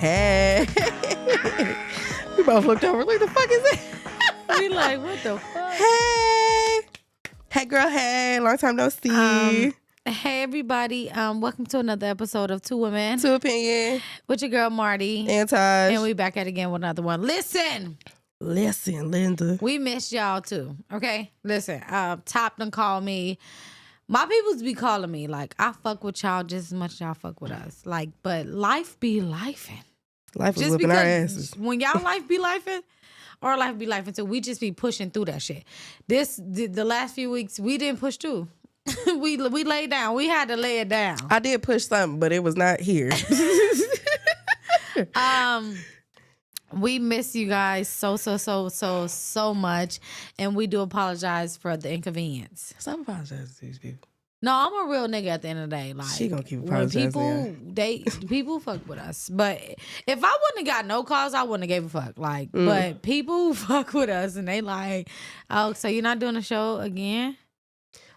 Hey. We both looked over. Like, the fuck is it? We like, what the fuck? Hey. Hey, girl. Hey. Long time no see. Hey, everybody. Welcome to another episode of Two Women. Two Opinion. With your girl, Marty. And Taj. And we back at it again with another one. Listen, Linda. we missed y'all too. Okay? Listen, Top done called me. My peoples be calling me. Like, I fuck with y'all just as much as y'all fuck with us. Like, but life be lifing. Life is Just whipping our because asses. when y'all life be lifing, our life be lifing too. We just be pushing through that shit. The last few weeks, we didn't push through. we laid down. We had to lay it down. I did push something, but it was not here. We miss you guys so much, and we do apologize for the inconvenience. Stop apologizing to these people. No, I'm a real nigga at the end of the day. Like, She gonna keep when apologizing. people fuck with us. But if I wouldn't have got no calls, I wouldn't have gave a fuck. Like, but people fuck with us, and they like, oh, so you're not doing a show again?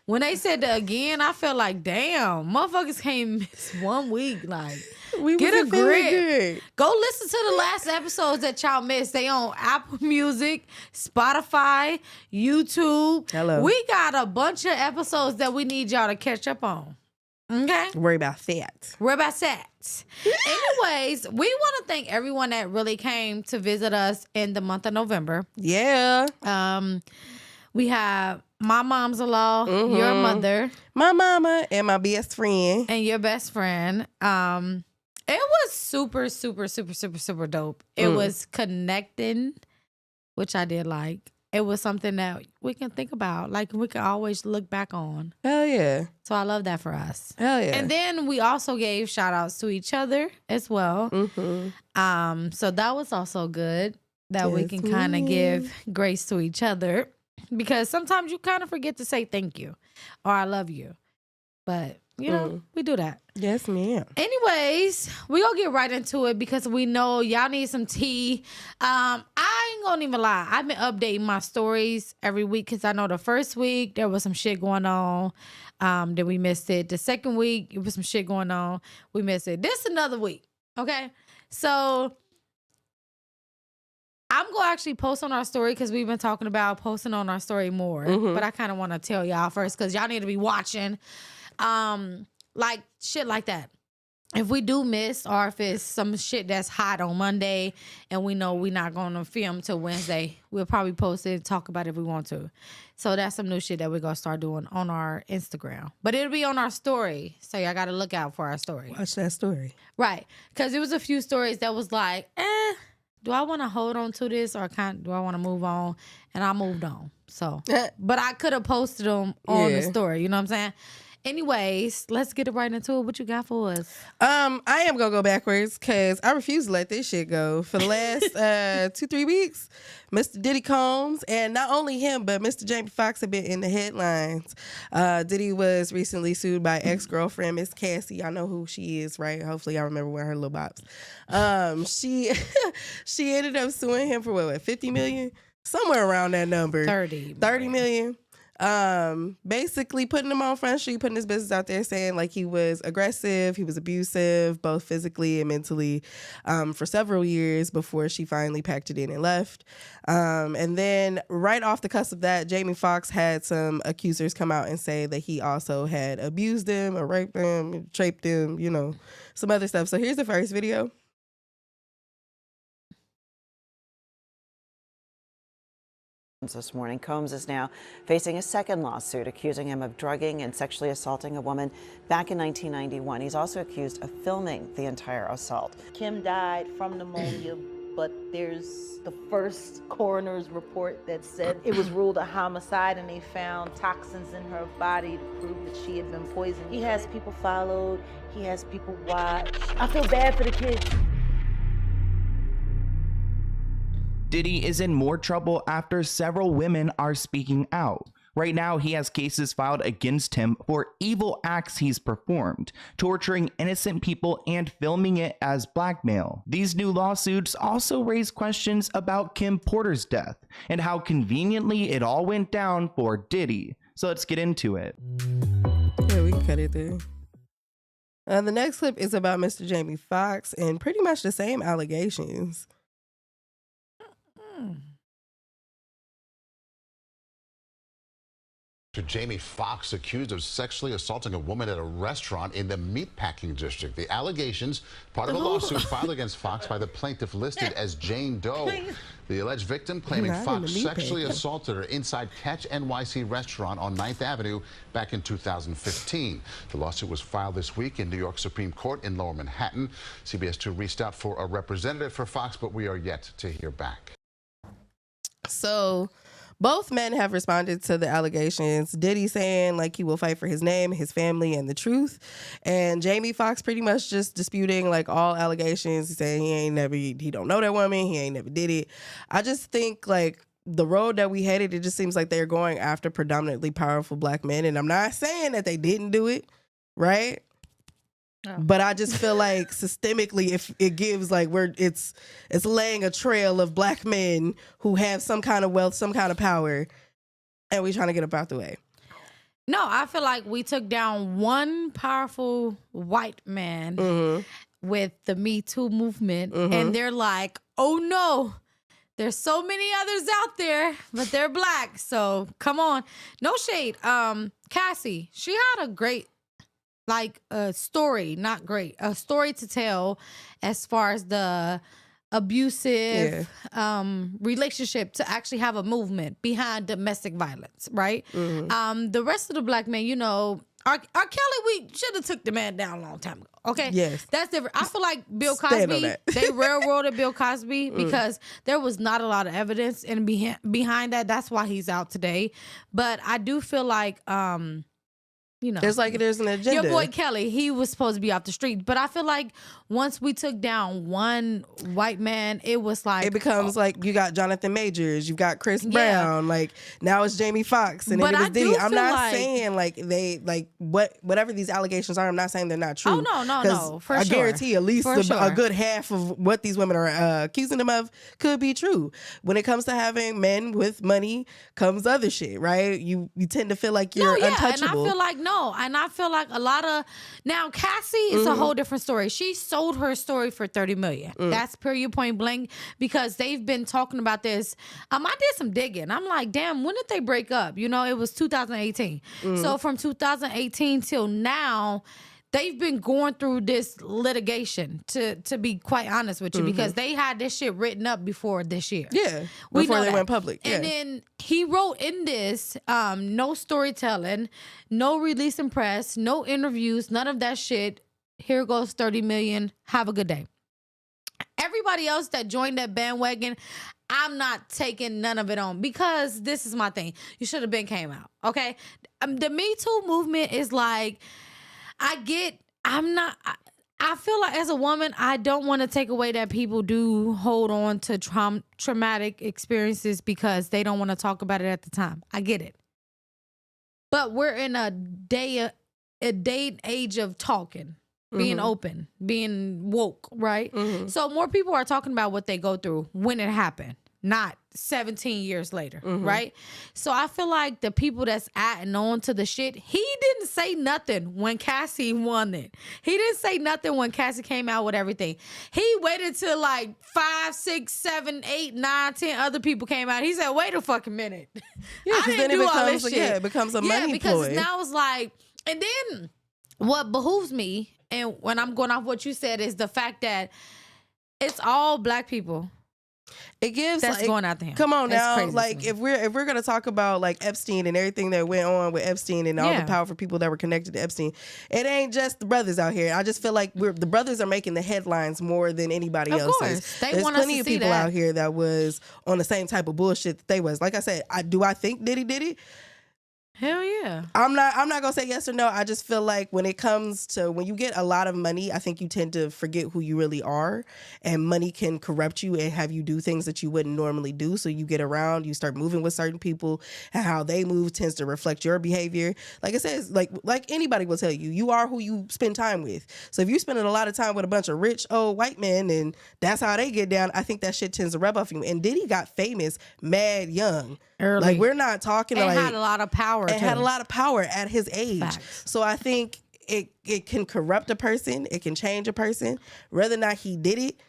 When they said the again, I felt like, damn, motherfuckers can't miss 1 week. Like, We get was a feeling grip. good. Go listen to the last episodes that y'all missed. They on Apple Music, Spotify, YouTube. Hello. We got a bunch of episodes that we need y'all to catch up on. Okay? Worry about that. We're about sets. Anyways, we want to thank everyone that really came to visit us in the month of November. Yeah. We have my mom's-in-law, your mother, My mama and my best friend. and your best friend. It was super dope. It was connecting, which I did like. It was something that we can think about, like we can always look back on. Hell yeah. So I love that for us. Hell yeah. And then we also gave shout outs to each other as well. So that was also good that we Yes, can kind of ma'am. give grace to each other, because sometimes you kind of forget to say thank you or I love you. But, you know, we do that. Yes, ma'am. Anyways, we gonna get right into it because we know y'all need some tea. I ain't gonna even lie. I've been updating my stories every week because I know the first week there was some shit going on. Then we missed it. The second week, it was some shit going on. We missed it. This another week. Okay? So I'm going to actually post on our story because we've been talking about posting on our story more. But I kind of want to tell y'all first because y'all need to be watching. Like shit like that. If we do miss or if it's some shit that's hot on Monday and we know we're not going to film till Wednesday, we'll probably post it and talk about it if we want to. So that's some new shit that we're going to start doing on our Instagram. But it'll be on our story. So y'all got to look out for our story. Watch that story. Right. Because there was a few stories that was like, do I want to hold on to this or do I want to move on? And I moved on. So, but I could have posted them on the story. You know what I'm saying? Anyways, let's get right into it. What you got for us? I am gonna go backwards because I refuse to let this shit go. For the last 2-3 weeks, Mr. Diddy Combs, and not only him, but Mr. Jamie Foxx have been in the headlines. Diddy was recently sued by ex-girlfriend Miss Cassie. I know who she is, right? Hopefully y'all remember one of her little bops. She ended up suing him for what, 50 million? Somewhere around that number. 30 million. Basically putting him on Front Street, putting his business out there, saying like he was aggressive, he was abusive, both physically and mentally, for several years before she finally packed it in and left. And then right off the cusp of that, Jamie Foxx had some accusers come out and say that he also had abused them or raped them, traped them, you know, some other stuff. So here's the first video. This morning, Combs is now facing a second lawsuit accusing him of drugging and sexually assaulting a woman back in 1991. He's also accused of filming the entire assault. Kim died from pneumonia, but there's the first coroner's report that said it was ruled a homicide and they found toxins in her body to prove that she had been poisoned. He has people followed, he has people watched. I feel bad for the kids. Diddy is in more trouble after several women are speaking out. Right now, he has cases filed against him for evil acts he's performed, torturing innocent people and filming it as blackmail. These new lawsuits also raise questions about Kim Porter's death and how conveniently it all went down for Diddy. So let's get into it. Yeah, we can cut it there. The next clip is about Mr. Jamie Foxx and pretty much the same allegations. Jamie Foxx accused of sexually assaulting a woman at a restaurant in the meatpacking district. The allegations, part of a lawsuit filed against Foxx by the plaintiff listed as Jane Doe. The alleged victim claiming Foxx sexually assaulted her inside Catch NYC restaurant on 9th Avenue back in 2015. The lawsuit was filed this week in New York Supreme Court in Lower Manhattan. CBS 2 reached out for a representative for Foxx, but we are yet to hear back. So both men have responded to the allegations. Diddy saying like he will fight for his name, his family, and the truth. And Jamie Foxx pretty much just disputing like all allegations. He's saying he don't know that woman. He ain't never did it. I just think like the road that we headed, it just seems like they're going after predominantly powerful black men. And I'm not saying that they didn't do it, right? But I just feel like systemically, if it gives like it's laying a trail of black men who have some kind of wealth, some kind of power, and we trying to get up out the way. No, I feel like we took down one powerful white man with the Me Too movement, and they're like, oh no, there's so many others out there, but they're black. So come on, no shade. Cassie, she had a great. Like a story, not great, a story to tell as far as the abusive relationship to actually have a movement behind domestic violence, right? The rest of the black men, you know, R. Kelly, we should have took the man down a long time ago. Okay, yes, that's different. I feel like Bill Cosby, they railroaded Bill Cosby because there was not a lot of evidence, and behind that, that's why he's out today. But I do feel like, you know, there's an agenda. Your boy Kelly, he was supposed to be off the street, but I feel like once we took down one white man, it was like it becomes like you got Jonathan Majors, you've got Chris Brown, like now it's Jamie Foxx, and then it was Diddy. I'm not saying like they like whatever these allegations are. I'm not saying they're not true. Oh no, for I sure. guarantee at least a good half of what these women are accusing them of could be true. When it comes to having men with money, comes other shit, right? You tend to feel like you're untouchable. And I feel like a lot of now Cassie is a whole different story. She sold her story for $30 million. That's period point blank, because they've been talking about this. I did some digging. I'm like, damn, when did they break up? You know, it was 2018. So from 2018 till now, they've been going through this litigation, to be quite honest with you, because they had this shit written up before this year. Yeah, before they went public. And then he wrote in this, no storytelling, no release in press, no interviews, none of that shit. Here goes $30 million. Have a good day. Everybody else that joined that bandwagon, I'm not taking none of it on, because this is my thing. You should have been came out, okay? The Me Too movement is like, I feel like as a woman, I don't want to take away that people do hold on to traumatic experiences because they don't want to talk about it at the time. I get it. But we're in a day and age of talking, being open, being woke, right? So more people are talking about what they go through when it happened, not 17 years later, right? So I feel like the people that's adding on to the shit, he didn't say nothing when Cassie won it. He didn't say nothing when Cassie came out with everything. He waited till like 5, 6, 7, 8, 9, 10 other people came out. He said, wait a fucking minute. Yeah, because then it becomes a money because ploy. now it's like, and then what behooves me, and when I'm going off what you said, is the fact that it's all black people. It gives that's like, going out to him. Come on now, like if we're gonna talk about like Epstein and everything that went on with Epstein and all the powerful people that were connected to Epstein, it ain't just the brothers out here. I just feel like the brothers are making the headlines more than anybody else. Of course, There's plenty of people out here that was on the same type of bullshit that they was. Like I said, I think Diddy did it. Hell yeah. I'm not gonna say yes or no. I just feel like when it comes to when you get a lot of money, I think you tend to forget who you really are, and money can corrupt you and have you do things that you wouldn't normally do. So you get around, you start moving with certain people, and how they move tends to reflect your behavior. Like it says, like anybody will tell you, you are who you spend time with. So if you're spending a lot of time with a bunch of rich old white men and that's how they get down, I think that shit tends to rub off you. And Diddy got famous mad young. Early. Like we're not talking and like had a lot of power. And had a lot of power at his age. Facts. So I think it can corrupt a person. It can change a person. Whether or not he did it,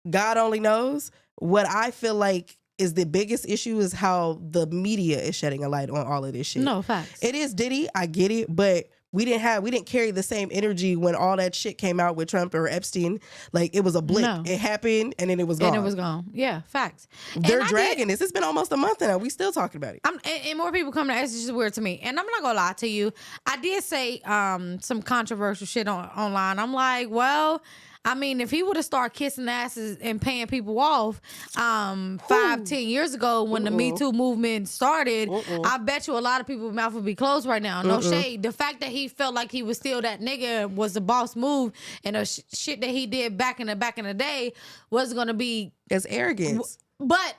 God only knows. What I feel like is the biggest issue is how the media is shedding a light on all of this shit. No, facts. It is Diddy, I get it, but we didn't carry the same energy when all that shit came out with Trump or Epstein. Like, it was a blip. No. It happened and then it was gone. And it was gone. Yeah, facts. They're And I dragging did- this. It's been almost a month now. We still talking about it. and more people come to us. It's just weird to me. And I'm not gonna lie to you. I did say some controversial shit online. I'm like, well, I mean, if he would have started kissing asses and paying people off 5-10 years ago when the Me Too movement started, I bet you a lot of people's mouth would be closed right now. No shade. The fact that he felt like he was still that nigga was the boss move, and the shit that he did back in the day was gonna be. It's arrogance. But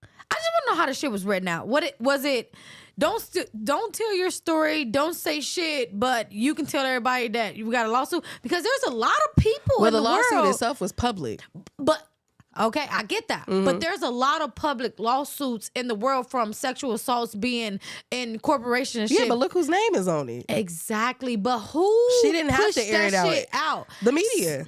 I just want to know how the shit was written out. What it was it? Don't tell your story. Don't say shit. But you can tell everybody that you got a lawsuit, because there's a lot of people Well, in the the lawsuit world. itself was public. But okay, I get that. But there's a lot of public lawsuits in the world from sexual assaults being in corporations. Yeah, shit. but look whose name is on it. Exactly. But who? She didn't have pushed to air that it out. shit out? The media.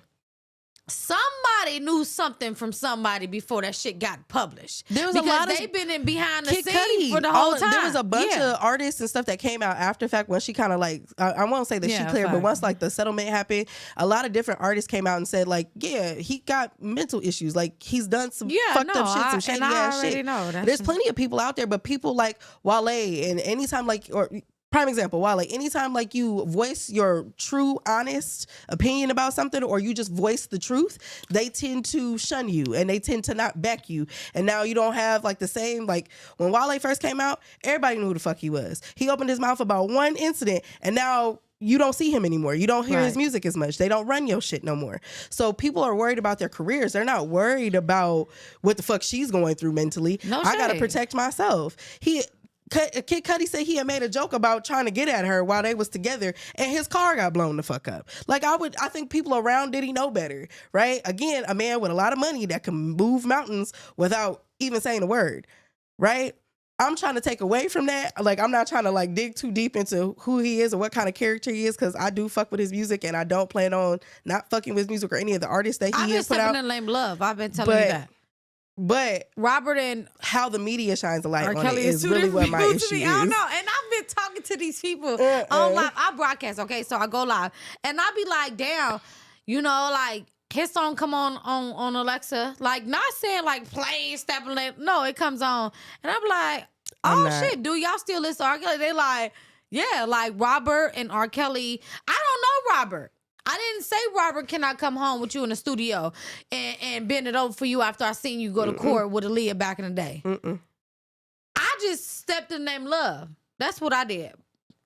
Somebody knew something from somebody before that shit got published. There was because a lot of they've been in behind the Kid scenes Cudi for the whole time. There was a bunch Yeah. of artists and stuff that came out after fact when she kind of like I won't say that Yeah, she cleared, but fact. once like the settlement happened, a lot of different artists came out and said like, yeah, he got mental issues, like he's done some fucked up shit, some shady ass shit. There's plenty of people out there, but people like Wale, and anytime like or. Prime example, Wale, anytime like you voice your true, honest opinion about something, or you just voice the truth, they tend to shun you and they tend to not back you. And now you don't have like the same, like when Wale first came out, everybody knew who the fuck he was. He opened his mouth about one incident and now you don't see him anymore. You don't hear his music as much. They don't run your shit no more. So people are worried about their careers. They're not worried about what the fuck she's going through mentally. No I gotta shade. protect myself. Kid Cudi said he had made a joke about trying to get at her while they was together, and his car got blown the fuck up. Like I think people around Diddy know better, right? Again, a man with a lot of money that can move mountains without even saying a word, right? I'm trying to take away from that. Like, I'm not trying to like dig too deep into who he is or what kind of character he is, because I do fuck with his music, and I don't plan on not fucking with his music or any of the artists that I've he been has put stepping out. in the name love. I've been telling you that. But Robert and how the media shines a light R. on Kelly it is two really different what my people to issue me. is. I don't know. And I've been talking to these people on live. I broadcast, okay? So I go live. And I be like, damn, you know, like his song come on Alexa. Like, not saying like play, stepping, no, it comes on. And I'm like, I'm oh not. shit, do y'all still listen to R. Kelly? They like, yeah, like Robert and R. Kelly. I don't know Robert. I didn't say, Robert, can I come home with you in the studio and bend it over for you after I seen you go to court with Aaliyah back in the day? I just stepped in the name love. That's what I did.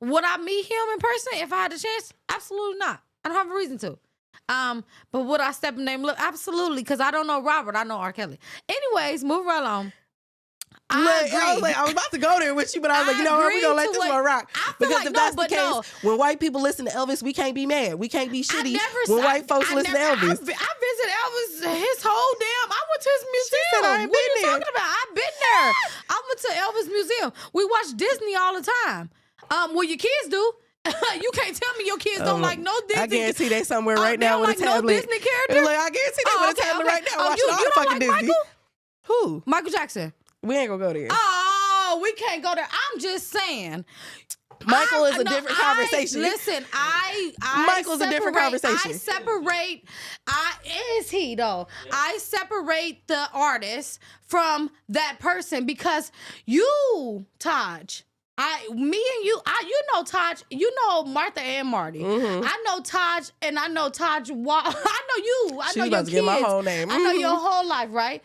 Would I meet him in person if I had the chance? Absolutely not. I don't have a reason to. But would I step in the name love? Absolutely, because I don't know Robert. I know R. Kelly. Anyways, moving right along. I was about to go there with you, but I was like, you know what? We're going to let this one rock. I feel Because like if no, that's the but case, no. when white people listen to Elvis, we can't be mad. We can't be shitty when white folks listen to Elvis. I visited Elvis his whole damn. I went to his museum. said, "I ain't What are you been there." talking about? I've been there. I went to Elvis Museum. We watch Disney all the time. Well, your kids do. You can't tell me your kids don't like no Disney. I guarantee they somewhere Oh, right they now don't with a like no tablet. Disney character? They're like, I guarantee they with a tablet right now watching all the don't fucking like Disney. Michael? Who? Michael Jackson. We ain't gonna go there. Oh, we can't go there. I'm just saying. Michael is a different conversation. Listen, I Michael's a different conversation. I separate. Is he though? I separate the artist from that person, because you, Taj. Me and you, you know Taj, you know Martha and Marty. I know Taj, and I know Taj. I know you. I She know was your about to get my kids. whole name. I know your whole life, right?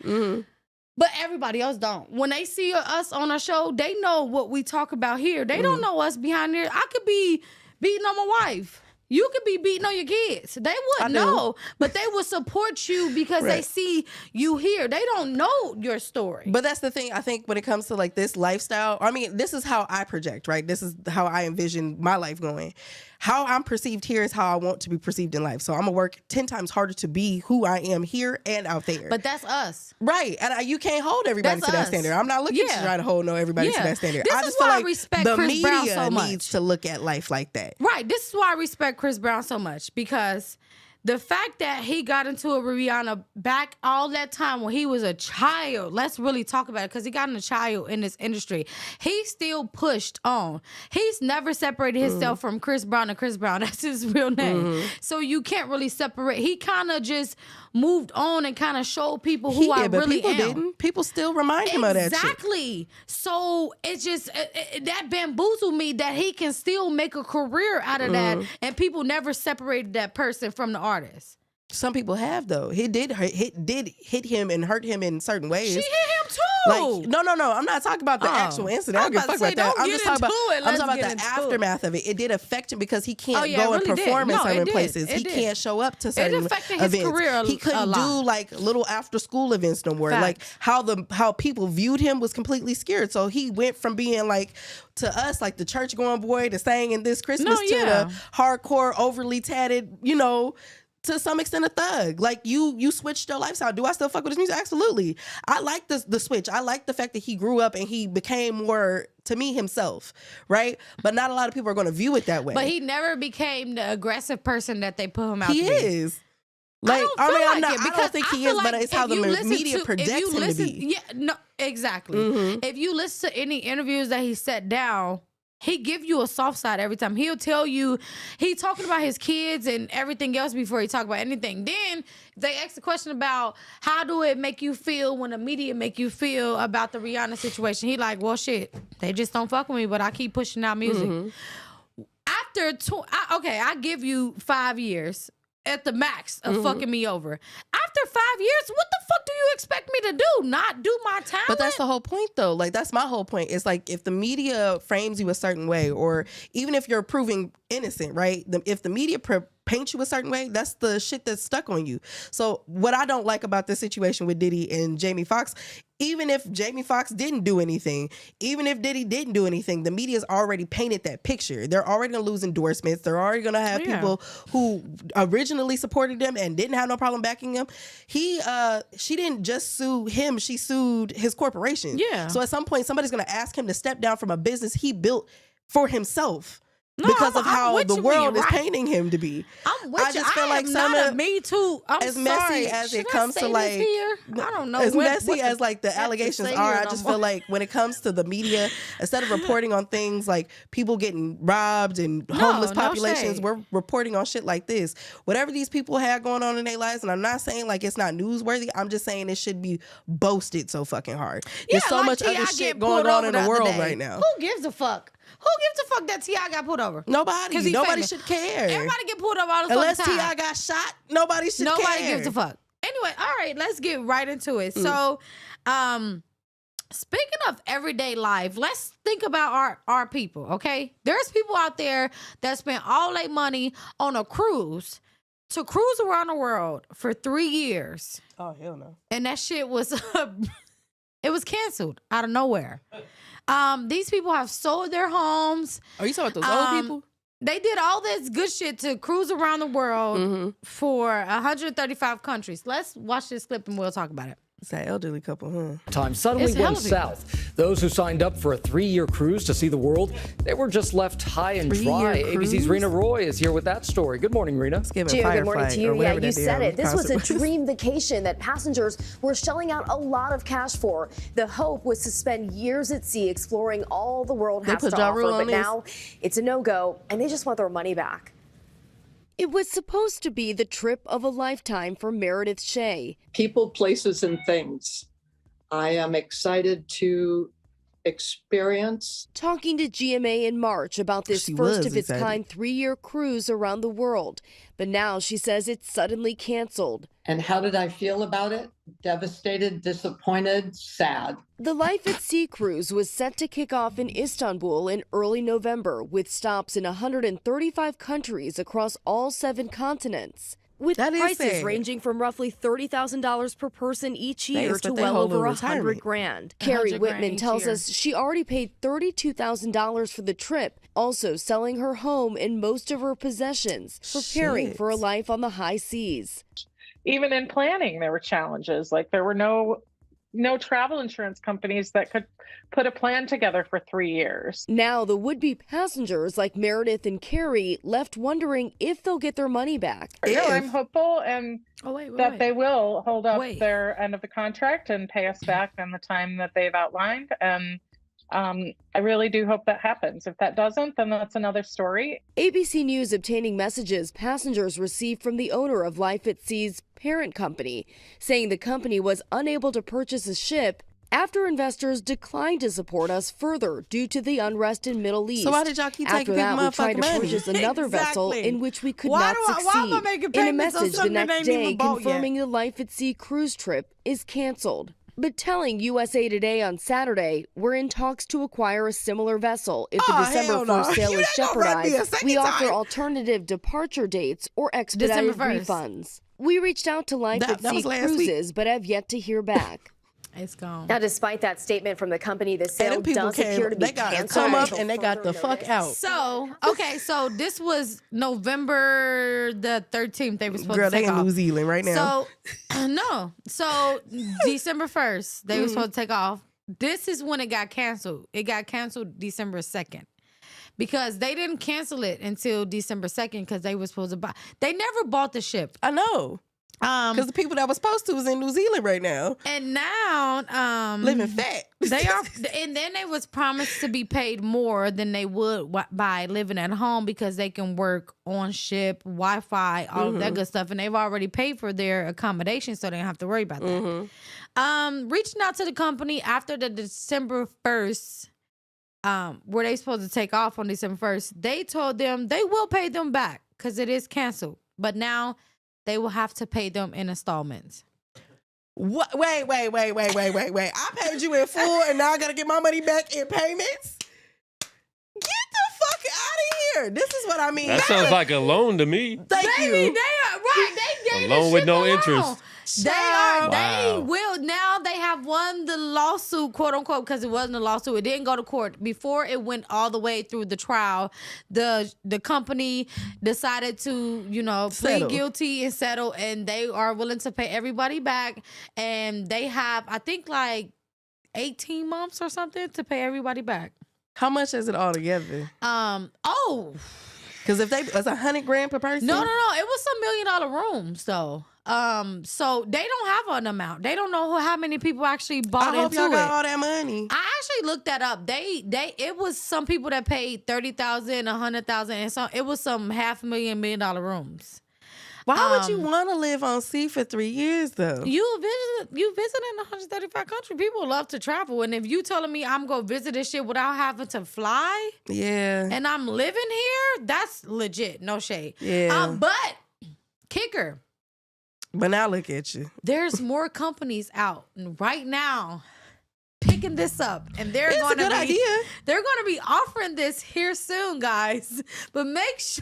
But everybody else don't. When they see us on our show, they know what we talk about here. They don't know us behind there. I could be beating on my wife. You could be beating on your kids. They wouldn't know, but they would support you because they see you here. They don't know your story. But that's the thing. I think when it comes to like this lifestyle, I mean, this is how I project, right? This is how I envision my life going. how I'm perceived here is how I want to be perceived in life. So I'm gonna work 10 times harder to be who I am here and out there. But that's us. Right. And you can't hold everybody That's to that us. standard. I'm not looking to Yeah. try to hold everybody to Yeah. that standard. This I is just feel why I like respect the Chris Brown media so much. needs to look at life like that. Right. This is why I respect Chris Brown so much, because the fact that he got into it with Rihanna back all that time when he was a child, let's really talk about it, because he got in a child in this industry. He still pushed on. He's never separated himself from Chris Brown and Chris Brown. That's his real name. So you can't really separate. He kind of just moved on and kind of showed people who I but really people am. didn't. People still remind him of that shit. Exactly. So it's just that bamboozled me that he can still make a career out of that, and people never separated that person from the artist. Some people have though. It did hit him and hurt him in certain ways. She hit him too. Like no. I'm not talking about the actual incident. I don't give a fuck about that. I'm just talking about. I'm talking about the aftermath of it. It did affect him because he can't go and perform in certain places. He can't show up to certain events. It affected his career. He couldn't do like little after school events no more. Like how people viewed him was completely scared. So he went from being like to us like the church going boy to singing this Christmas to the hardcore overly tatted, to some extent a thug. Like you switched your lifestyle. Do I still fuck with his music? Absolutely. I like the switch. I like the fact that he grew up and he became more, to me, himself, right? But not a lot of people are going to view it that way. But he never became the aggressive person that they put him out he to be. is. Like, I don't think he is, but it's how the media projects him to be. Yeah, no, exactly. If you listen to any interviews that he set down, he give you a soft side every time. He'll tell you, he talking about his kids and everything else before he talk about anything. Then they ask the question about how do it make you feel when the media make you feel about the Rihanna situation. He like, well, shit, they just don't fuck with me, but I keep pushing out music. After, I give you 5 years at the max of fucking me over. After 5 years, what the fuck do you expect me to do? Not do my talent? But that's the whole point, though. Like, that's my whole point. It's like if the media frames you a certain way, or even if you're proving innocent, right? If the media paint you a certain way, that's the shit that's stuck on you. So what I don't like about this situation with Diddy and Jamie Foxx, even if Jamie Foxx didn't do anything, even if Diddy didn't do anything, the media's already painted that picture. They're already gonna lose endorsements. They're already gonna have people who originally supported them and didn't have no problem backing them. She didn't just sue him, she sued his corporation. Yeah. So at some point, somebody's gonna ask him to step down from a business he built for himself. Because of how the world is painting him to be. I'm with I just feel like some of of Me Too. I'm as sorry. messy as Should it comes I to say like this here? I don't know. as what messy as the like the heck to allegations say are, here I no just more. feel like when it comes to the media, instead of reporting on things like people getting robbed and homeless no populations, shade. we're reporting on shit like this. Whatever these people had going on in their lives, and I'm not saying like it's not newsworthy, I'm just saying it should be boasted so fucking hard. There's so like much T.I. other get shit pulled going on over in the the other world day. right now. Who gives a fuck? Who gives a fuck that T.I. got pulled over? 'Cause Nobody he famous. should care. Everybody get pulled over all the Unless fucking time. T.I. got shot, nobody should care. Nobody gives a fuck. Anyway, all right, let's get right into it. So, speaking of everyday life, let's think about our people, okay? There's people out there that spend all their money on a cruise to cruise around the world for 3 years. Oh, hell no. And that shit was it was canceled out of nowhere. These people have sold their homes. Are you talking about those old people? They did all this good shit to cruise around the world for 135 countries. Let's watch this clip and we'll talk about it. It's that elderly couple, huh? Time suddenly It's hella went people. south. Those who signed up for a 3-year cruise to see the world, they were just left high and dry. 3-year ABC's cruise? Rena Roy is here with that story. Good morning, Rena. Gio, Good morning to you. Yeah, you said it. This was a dream vacation that passengers were shelling out a lot of cash for. The hope was to spend years at sea exploring all the world has put to Ja offer, Rule but on this? now it's a no-go, and they just want their money back. It was supposed to be the trip of a lifetime for Meredith Shea. People, places, and things. I am excited to experience. Talking to GMA in March about this She first was of its excited. kind 3-year cruise around the world. But now she says it's suddenly canceled. And how did I feel about it? Devastated, disappointed, sad. The Life at Sea cruise was set to kick off in Istanbul in early November with stops in 135 countries across all 7 continents. with That is prices sad. ranging from roughly $30,000 per person each year to expect their well whole over retirement. $100,000. Carrie 100 grand Whitman each tells year. us she already paid $32,000 for the trip, also selling her home and most of her possessions, preparing for a Shit. life on the high seas. Even in planning, there were challenges. Like there were no travel insurance companies that could put a plan together for 3 years. Now, the would-be passengers like Meredith and Carrie left wondering if they'll get their money back. No, I'm hopeful and that they will hold up their end of the contract and pay us back in the time that they've outlined. And I really do hope that happens. If that doesn't, then that's another story. ABC News obtaining messages passengers received from the owner of Life at Sea's parent company, saying the company was unable to purchase a ship after investors declined to support us further due to the unrest in Middle East. So why did y'all keep After taking that, people we tried to motherfucking money? purchase another vessel Exactly. in which we could Why not am I succeed. making In a payments on message the something that next ain't day even bought yet? confirming the Life at Sea cruise trip is canceled. But telling USA Today on Saturday, we're in talks to acquire a similar vessel if the December hell no. 1st sail You is ain't gonna run me a jeopardized. second We offer time. alternative departure dates or expedited December 1st. refunds. We reached out to Life at That Sea was last week. Cruises, but have yet to hear back. It's gone. Now, despite that statement from the company, the And sale them people does appear to be they got to canceled. come up until and they got the further fuck notice. out. So, okay, so this was November the 13th. They were supposed Girl, to take they in off. New Zealand right now. So, no. So, December 1st, they were supposed to take off. This is when it got canceled. It got canceled December 2nd. Because they didn't cancel it until December 2nd because they were supposed to buy. They never bought the ship. I know. Because the people that were supposed to was in New Zealand right now. And now Living fat. They are, and then they was promised to be paid more than they would by living at home because they can work on ship, Wi-Fi, all of that good stuff, and they've already paid for their accommodation, so they don't have to worry about that. Reaching out to the company after the December 1st, where they supposed to take off on December 1st, they told them they will pay them back because it is canceled, but now they will have to pay them in installments. What? Wait. I paid you in full and now I got to get my money back in payments? Get the fuck out of here. This is what I mean. That sounds like a loan to me. Thank Baby, you. they are right. They gave A loan the with ship no a loan. interest. They are. Wow. They will now. They have won the lawsuit, quote unquote, because it wasn't a lawsuit. It didn't go to court before it went all the way through the trial. The company decided to, plead Settle. guilty and settle, and they are willing to pay everybody back. And they have, I think, like 18 months or something to pay everybody back. How much is it all together? Because if they it's $100,000 per person. No. It was some $1 million rooms though. So they don't have an amount. They don't know how many people actually bought I hope into y'all got it. all that money. I actually looked that up. It was some people that paid $30,000, $100,000, and so it was some $500,000, $1 million rooms. Why would you want to live on sea for 3 years though? You visiting 135 countries. People love to travel, and if you telling me I'm gonna visit this shit without having to fly, Yeah. and I'm living here, that's legit. No shade. Yeah. But kicker. But now look at you. There's more companies out right now picking this up, and they're It's a going to good be idea. they're going to be offering this here soon, guys. But make sure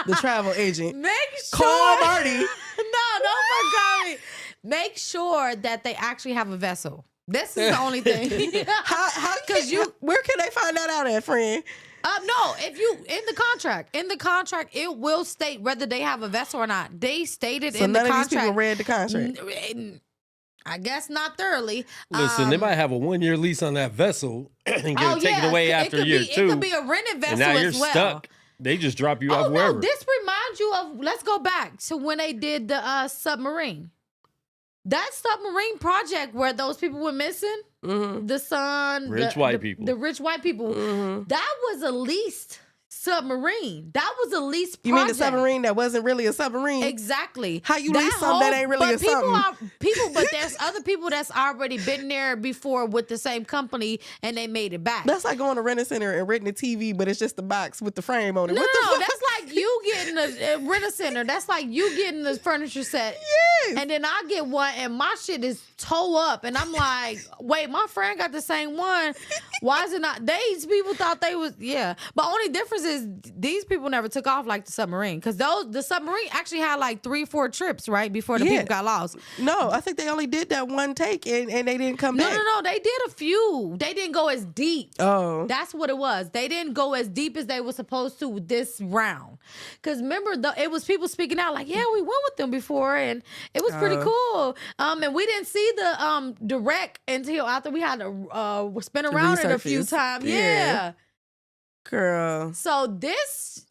The travel agent. make sure Call Marty. No, don't fuck call me. Make sure that they actually have a vessel. This is the only thing. How? Because where can they find that out at, friend? No, if you in the contract, it will state whether they have a vessel or not. They stated So in the none of contract. these people read the contract. I guess not thoroughly. Listen, they might have a 1-year lease on that vessel and get it taken away after year 2. It could be a rented vessel and now you're as well. stuck. They just drop you off No, wherever. this reminds you of. Let's go back to when they did the submarine. That submarine project where those people were missing, the son, Rich white people. the rich white people. That was a leased submarine. That was a leased project. You mean the submarine that wasn't really a submarine? Exactly. How you lease something that ain't really a something? But there's other people that's already been there before with the same company and they made it back. That's like going to Rent-A-Center and renting a TV, but it's just the box with the frame on it. No, What the fuck? that's like you getting a Rent-A-Center. That's like you getting the furniture set. Yes. And then I get one and my shit is toe up. And I'm like, wait, my friend got the same one. Why is it not? These people thought they was, yeah. But only difference is these people never took off like the submarine. Because the submarine actually had like 3-4 trips, right? Before the people got lost. No, I think they only did that one take and they didn't come back. No. They did a few. They didn't go as deep. Oh. That's what it was. They didn't go as deep as they were supposed to this round. Because remember, it was people speaking out like, yeah, we went with them before and it was pretty cool. And we didn't see the wreck until after we had to spin around it a few times. Yeah. Girl. So this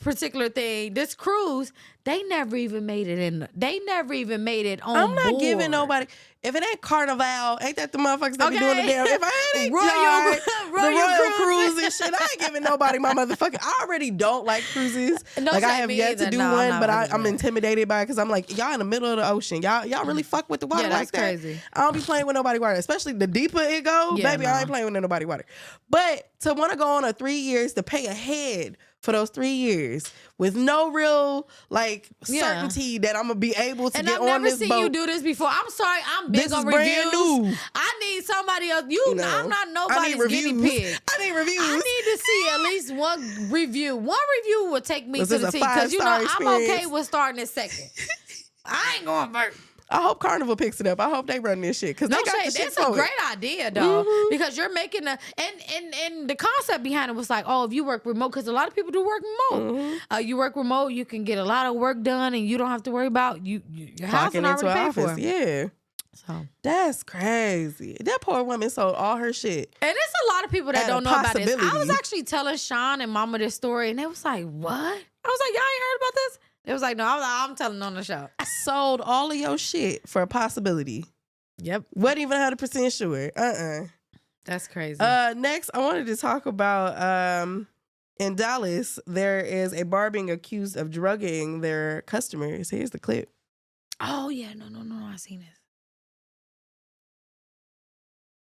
particular thing, this cruise, they never even made it on I'm not board. giving nobody. If it ain't Carnival, ain't that the motherfuckers that be doing the damn? If I ain't Royal Cruise and shit, I ain't giving nobody my motherfucking. I already don't like cruises. Like I have yet to do one, but I'm intimidated by it because I'm like, y'all in the middle of the ocean. Y'all really fuck with the water like that. Crazy. I don't be playing with nobody water, especially the deeper it go. Baby, I ain't playing with nobody water. But to want to go on a 3 years to pay ahead for those 3 years with no real like certainty that I'm gonna be able to get on this boat. And I've never seen you do this before. I'm sorry, I'm big on reviews. Brand new. I need somebody else. I'm not nobody's guinea pig. I need reviews. I need to see at least one review. One review will take me to the T because I'm okay with starting at second. I ain't going first. I hope Carnival picks it up. I hope they run this shit because they got the shit It's a great idea though, because you're making and the concept behind it was like, oh, if you work remote, because a lot of people do work remote. You work remote, you can get a lot of work done, and you don't have to worry about your housing already paid for. Yeah. So that's crazy. That poor woman sold all her shit. And there's a lot of people that don't know about this. I was actually telling Sean and Mama this story, and they was like, "What?" I was like, "Y'all ain't heard about this?" It was like, no, I'm telling on the show. Sold all of your shit for a possibility. Yep. Wasn't even 100% sure. That's crazy. Next, I wanted to talk about in Dallas, there is a bar being accused of drugging their customers. Here's the clip. Oh, yeah. No. I seen this.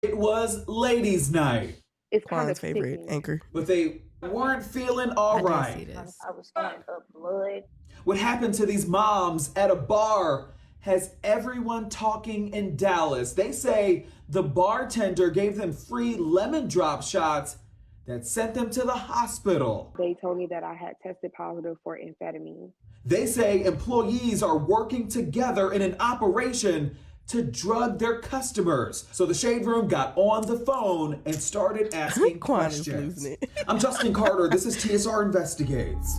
It was ladies' night. It's Quan's favorite anchor. But they weren't feeling all right. I was throwing up blood. What happened to these moms at a bar has everyone talking in Dallas. They say the bartender gave them free lemon drop shots that sent them to the hospital. They told me that I had tested positive for amphetamine. They say employees are working together in an operation to drug their customers. So the Shade Room got on the phone and started asking questions. I'm Justin Carter. This is TSR Investigates.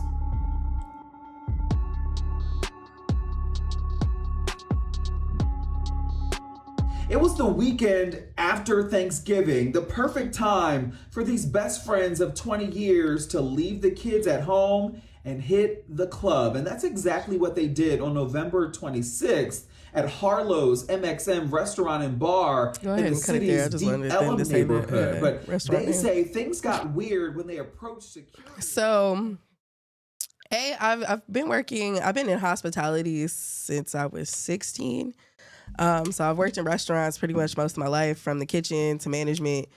It was the weekend after Thanksgiving, the perfect time for these best friends of 20 years to leave the kids at home and hit the club. And that's exactly what they did on November 26th at Harlow's MXM Restaurant and Bar in the city's Deep Ellum neighborhood. But they say things got weird when they approached security. So, I've been in hospitality since I was 16. So I've worked in restaurants pretty much most of my life, from the kitchen to management.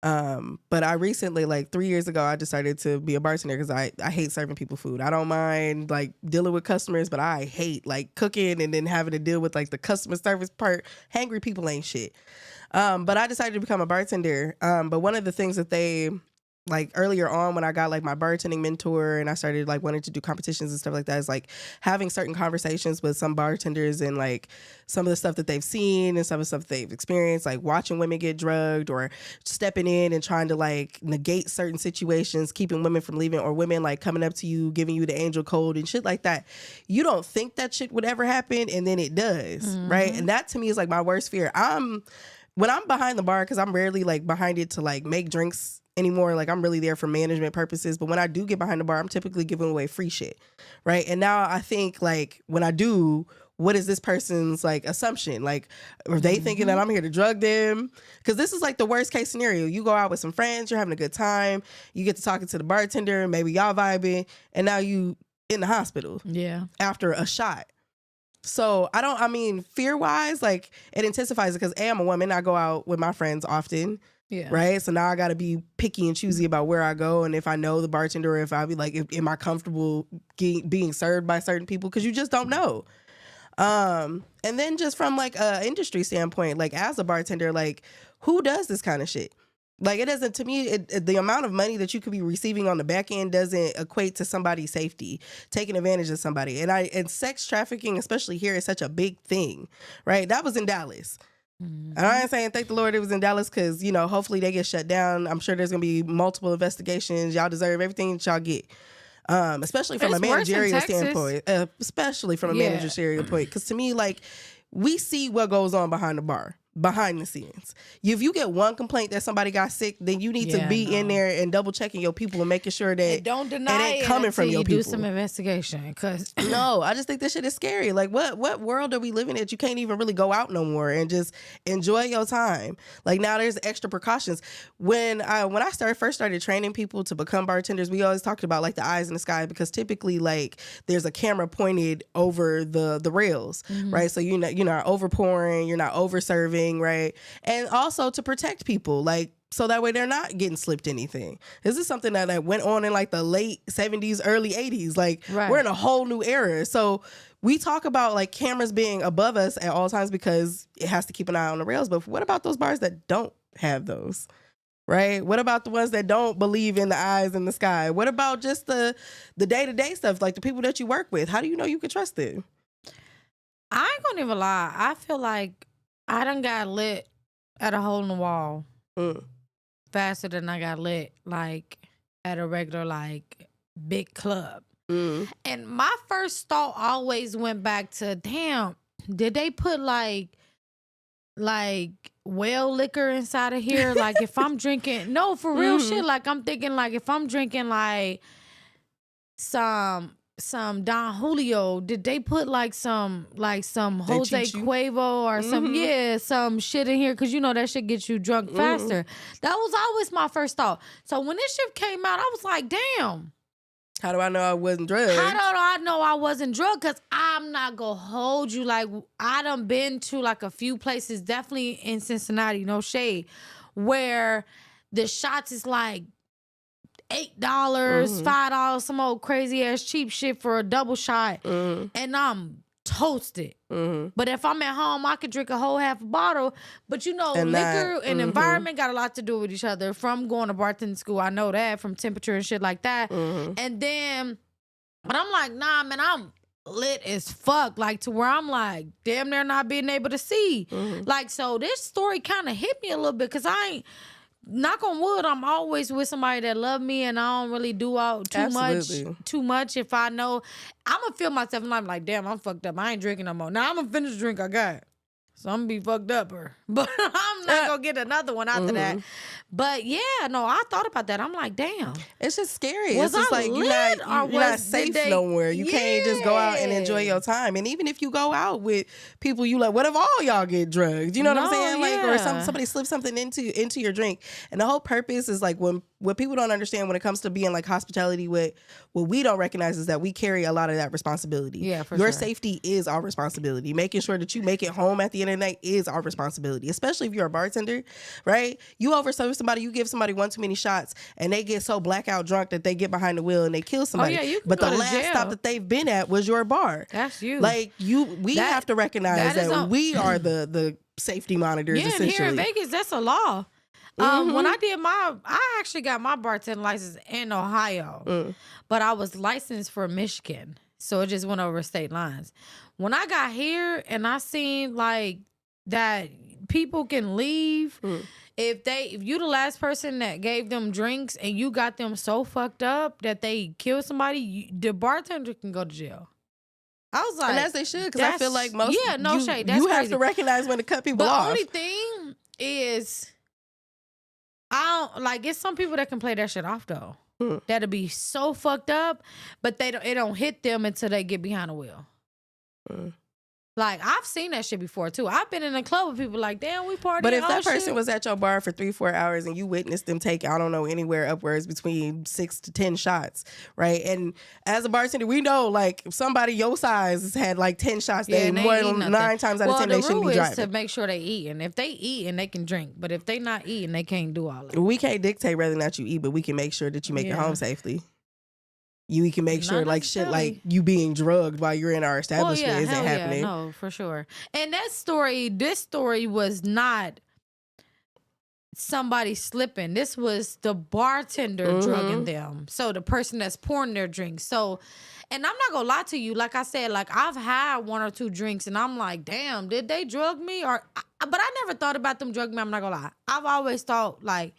But I recently, like 3 years ago, I decided to be a bartender because I hate serving people food. I don't mind like dealing with customers, but I hate like cooking and then having to deal with like the customer service part. Hangry people ain't shit. But I decided to become a bartender. But one of the things that they, like earlier on when I got like my bartending mentor and I started like wanting to do competitions and stuff like that, is like having certain conversations with some bartenders and like some of the stuff that they've seen and some of the stuff they've experienced, like watching women get drugged or stepping in and trying to like negate certain situations, keeping women from leaving, or women like coming up to you, giving you the angel code and shit like that. You don't think that shit would ever happen, and then it does, right? And that to me is like my worst fear. When I'm behind the bar, because I'm rarely like behind it to like make drinks anymore, like I'm really there for management purposes, but when I do get behind the bar, I'm typically giving away free shit, right? And now I think like when I do, what is this person's like assumption? Like, are they thinking that I'm here to drug them? Because this is like the worst case scenario. You go out with some friends, you're having a good time, you get to talking to the bartender, maybe y'all vibing, and now you in the hospital after a shot. So fear-wise, like it intensifies it because I'm a woman. I go out with my friends often. Yeah. Right. So now I got to be picky and choosy about where I go. And if I know the bartender, or if I be like, am I comfortable being served by certain people? Because you just don't know. And then just from like a industry standpoint, like as a bartender, like who does this kind of shit? Like it doesn't, to me, the amount of money that you could be receiving on the back end doesn't equate to somebody's safety, taking advantage of somebody. And sex trafficking, especially here, is such a big thing, right? That was in Dallas. And I ain't saying thank the Lord it was in Dallas because, you know, hopefully they get shut down. I'm sure there's going to be multiple investigations. Y'all deserve everything that y'all get. Especially from a managerial standpoint. Especially from a managerial point. Because to me, like, we see what goes on behind the bar. Behind the scenes. If you get one complaint that somebody got sick, then you need to be in there and double checking your people and making sure that and don't deny it ain't coming from your people. Do some investigation, cause no, I just think this shit is scary. Like, what world are we living in that you can't even really go out no more and just enjoy your time? Like now, there's extra precautions. When I first started training people to become bartenders, we always talked about like the eyes in the sky because typically like there's a camera pointed over the rails, right? So you're not over pouring, you're not over serving. Right. And also to protect people, like, so that way they're not getting slipped anything. This is something that went on in like the late 70s, early 80s. Like we're in a whole new era. So we talk about like cameras being above us at all times because it has to keep an eye on the rails. But what about those bars that don't have those? Right? What about the ones that don't believe in the eyes in the sky? What about just the day-to-day stuff, like the people that you work with? How do you know you can trust them? I ain't gonna even lie. I feel like I done got lit at a hole in the wall faster than I got lit like at a regular like big club. And my first thought always went back to, damn, did they put like whale liquor inside of here? Like if I'm drinking, no, for real shit. Like I'm thinking like if I'm drinking like some Don Julio, did they put like some Jose Cuervo or some shit in here? Because you know that shit gets you drunk faster. That was always my first thought. So when this shit came out, I was like, damn. How do I know I wasn't drugged? How do I know I wasn't drugged? Because I'm not going to hold you. Like, I done been to like a few places, definitely in Cincinnati, no shade, where the shots is like $8, $5, some old crazy ass cheap shit for a double shot, and I'm toasted. But if I'm at home, I could drink a whole half a bottle. But you know, and liquor and environment got a lot to do with each other. From going to bartending school, I know that, from temperature and shit like that. And then, but I'm like, nah, man, I'm lit as fuck, like to where I'm like damn near not being able to see. Like, so this story kind of hit me a little bit because I ain't. Knock on wood, I'm always with somebody that love me, and I don't really do out too much. If I know, I'm gonna feel myself, and I'm like, damn, I'm fucked up. I ain't drinking no more. Now I'm gonna finish the drink I got, so I'm gonna be fucked up, but I'm not gonna get another one after that. But yeah, no, I thought about that. I'm like, damn, it's just scary. It's just like you're not safe nowhere. You can't just go out and enjoy your time. And even if you go out with people, you like, what if all y'all get drugged? You know what I'm saying? Like, or somebody slips something into your drink. And the whole purpose is like what people don't understand when it comes to being like hospitality. What we don't recognize is that we carry a lot of that responsibility. Yeah, for your safety is our responsibility. Making sure that you make it home at the end of the night is our responsibility. Especially if you're a bartender, right? You overserve somebody, you give somebody one too many shots, and they get so blackout drunk that they get behind the wheel and they kill somebody. But the last stop that they've been at was your bar. That's you. Like we have to recognize that we are the safety monitors. Yeah, essentially. And here in Vegas, that's a law. When I actually got my bartending license in Ohio, but I was licensed for Michigan, so it just went over state lines. When I got here and I seen like that people can leave if you the last person that gave them drinks and you got them so fucked up that they killed somebody, the bartender can go to jail. I was like, and as they should, because I feel like most shade. You have to recognize when to cut people off. The only thing is, I don't like. It's some people that can play that shit off though. That'll be so fucked up, but it don't hit them until they get behind the wheel. Like, I've seen that shit before, too. I've been in a club with people like, damn, we partying. But if that person was at your bar for 3-4 hours and you witnessed them take, I don't know, anywhere upwards between 6 to 10 shots, right? And as a bartender, we know, like, if somebody your size has had, like, 10 shots, they more than 9 times out of 10, they shouldn't be driving. The rule is to make sure they eat. And if they eat, and they can drink. But if they not eating, they can't do all of it. We can't dictate whether or not you eat, but we can make sure that you make it home safely. we can make sure like shit like you being drugged while you're in our establishment isn't happening. No, for sure. And this story was not somebody slipping. This was the bartender drugging them. So the person that's pouring their drinks. So, and I'm not gonna lie to you. Like I said, like I've had 1 or 2 drinks, and I'm like, damn, did they drug me? But I never thought about them drugging me. I'm not gonna lie. I've always thought like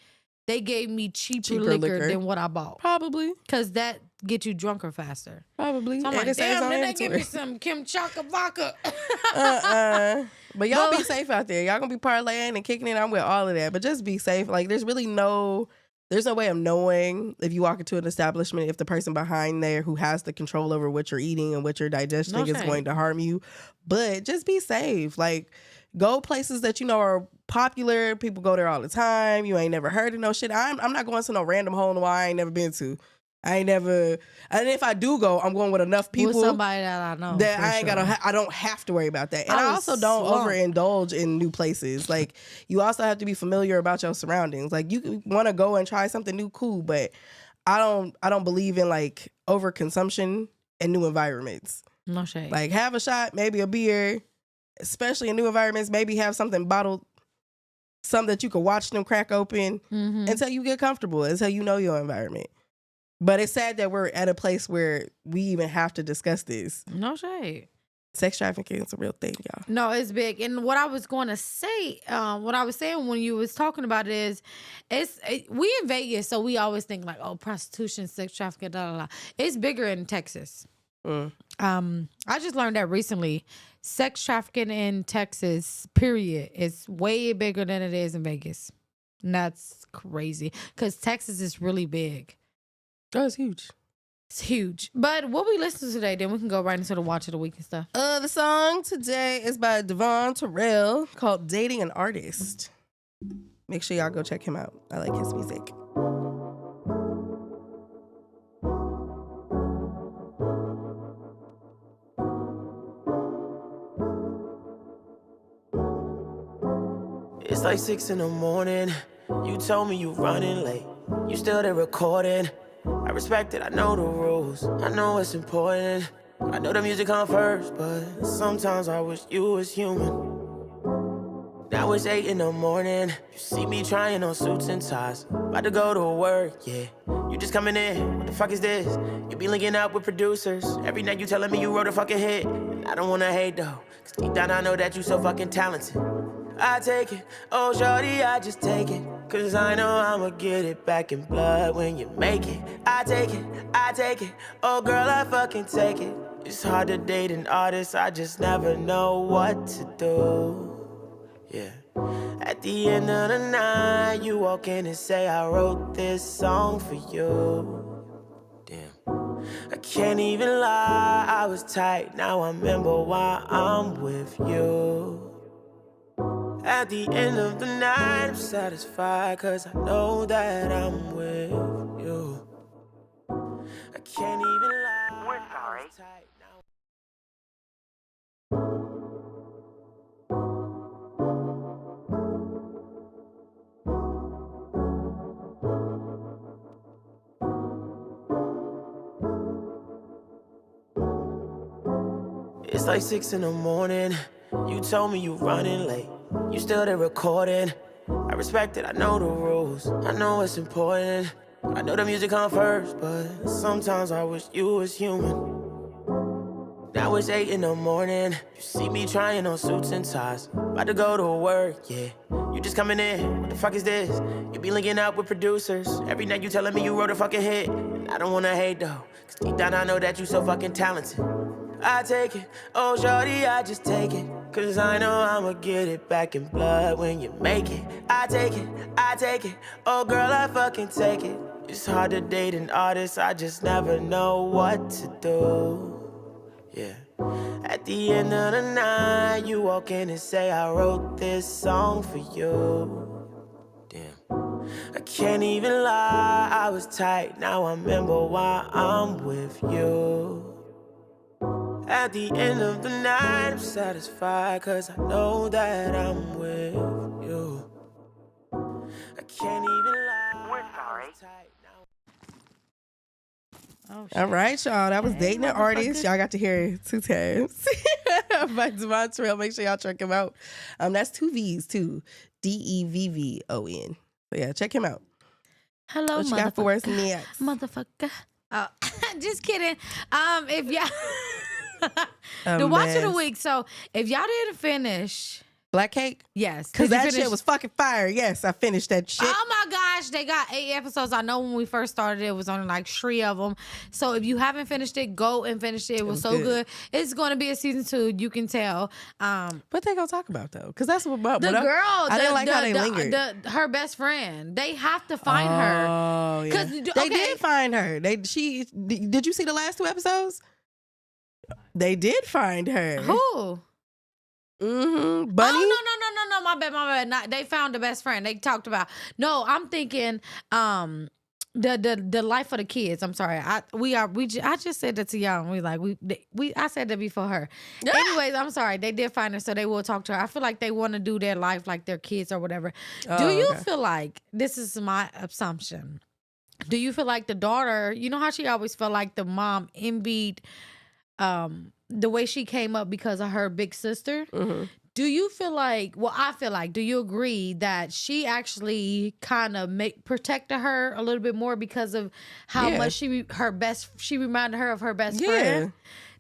they gave me cheaper liquor than what I bought. Probably. Because that get you drunker faster. Probably. So I'm like, damn, then they give me some Kim Chaka vodka. But y'all be safe out there. Y'all gonna be parlaying and kicking it. I'm with all of that. But just be safe. Like there's no way of knowing if you walk into an establishment if the person behind there who has the control over what you're eating and what you're digesting is going to harm you. But just be safe. Like go places that you know are popular. People go there all the time. You ain't never heard of no shit. I'm not going to no random hole in the wall I ain't never been to. And if I do go, I'm going with enough people. With somebody that I know. That I don't have to worry about that. And I also don't overindulge in new places. Like you also have to be familiar about your surroundings. Like you want to go and try something new, cool, but I don't believe in like overconsumption in new environments. No shade. Like have a shot, maybe a beer, especially in new environments, maybe have something bottled, something that you can watch them crack open until you get comfortable, until you know your environment. But it's sad that we're at a place where we even have to discuss this. No shade. Sex trafficking is a real thing, y'all. No, it's big. And what I was going to say, what I was saying when you was talking about it is, we in Vegas, so we always think like, oh, prostitution, sex trafficking, da da da. It's bigger in Texas. I just learned that recently. Sex trafficking in Texas, period, is way bigger than it is in Vegas. And that's crazy because Texas is really big. Oh, it's huge. It's huge. But what we listen to today, then we can go right into the watch of the week and stuff. The song today is by Devon Terrell called Dating an Artist. Make sure y'all go check him out. I like his music. It's like 6 in the morning. You told me you running late. You still there recording. I respect it, I know the rules. I know it's important. I know the music comes first, but sometimes I wish you was human. Now it's 8 in the morning. You see me trying on suits and ties. About to go to work, yeah. You just coming in, what the fuck is this? You be linking up with producers. Every night you telling me you wrote a fucking hit. And I don't wanna hate though, cause deep down I know that you so fucking talented. I take it, oh shorty, I just take it. Cause I know I'ma get it back in blood when you make it. I take it, oh girl, I fucking take it. It's hard to date an artist, I just never know what to do. Yeah. At the end of the night, you walk in and say, I wrote this song for you. Damn. I can't even lie, I was tight, now I remember why I'm with you. At the end of the night, I'm satisfied, cause I know that I'm with you. I can't even lie. We're sorry. It's like 6 in the morning. You told me you running late. You still there recording. I respect it, I know the rules. I know it's important. I know the music comes first, but sometimes I wish you was human. Now it's 8 in the morning. You see me trying on suits and ties. About to go to work, yeah. You just coming in, what the fuck is this? You be linking up with producers. Every night you telling me you wrote a fucking hit. And I don't wanna hate though, cause deep down I know that you so fucking talented. I take it, oh shorty, I just take it. Cause I know I'ma get it back in blood when you make it. I take it, oh girl, I fucking take it. It's hard to date an artist, I just never know what to do. Yeah. At the end of the night, you walk in and say, I wrote this song for you. Damn. I can't even lie, I was tight, now I remember why I'm with you. At the end of the night, I'm satisfied, cause I know that I'm with you. I can't even lie. We're sorry. Oh, all right, y'all. That was Dating an Artist. Y'all got to hear it 2 times by Devon Terrell. Make sure y'all check him out. That's 2 V's too. DEVVON. So yeah, check him out. Hello, what you got for us next? Motherfucker. Oh, just kidding. If y'all the watch of the week. So if y'all didn't finish Black Cake, yes, because that shit was fucking fire. Yes, I finished that shit. Oh my gosh, they got 8 episodes. I know when we first started, it was only like 3 of them. So if you haven't finished it, go and finish it. It was so good. It's going to be a season 2. You can tell. What they gonna talk about though? Because that's what the girl. I didn't like how they lingered. Her best friend. They have to find her. Oh yeah. They did find her. Did you see the last 2 episodes? They did find her. Who? Bunny? Oh, no, my bad. They found the best friend. They talked about. No, I'm thinking the life of the kids. I'm sorry. I just said that to y'all. And I said that before her. Anyways, I'm sorry. They did find her, so they will talk to her. I feel like they want to do their life like their kids or whatever. Do you feel like, this is my assumption, do you feel like the daughter, you know how she always felt like the mom envied the way she came up because of her big sister? Mm-hmm. Do you feel like, I feel like, do you agree that she actually kind of protected her a little bit more because of how much she reminded her of her best friend?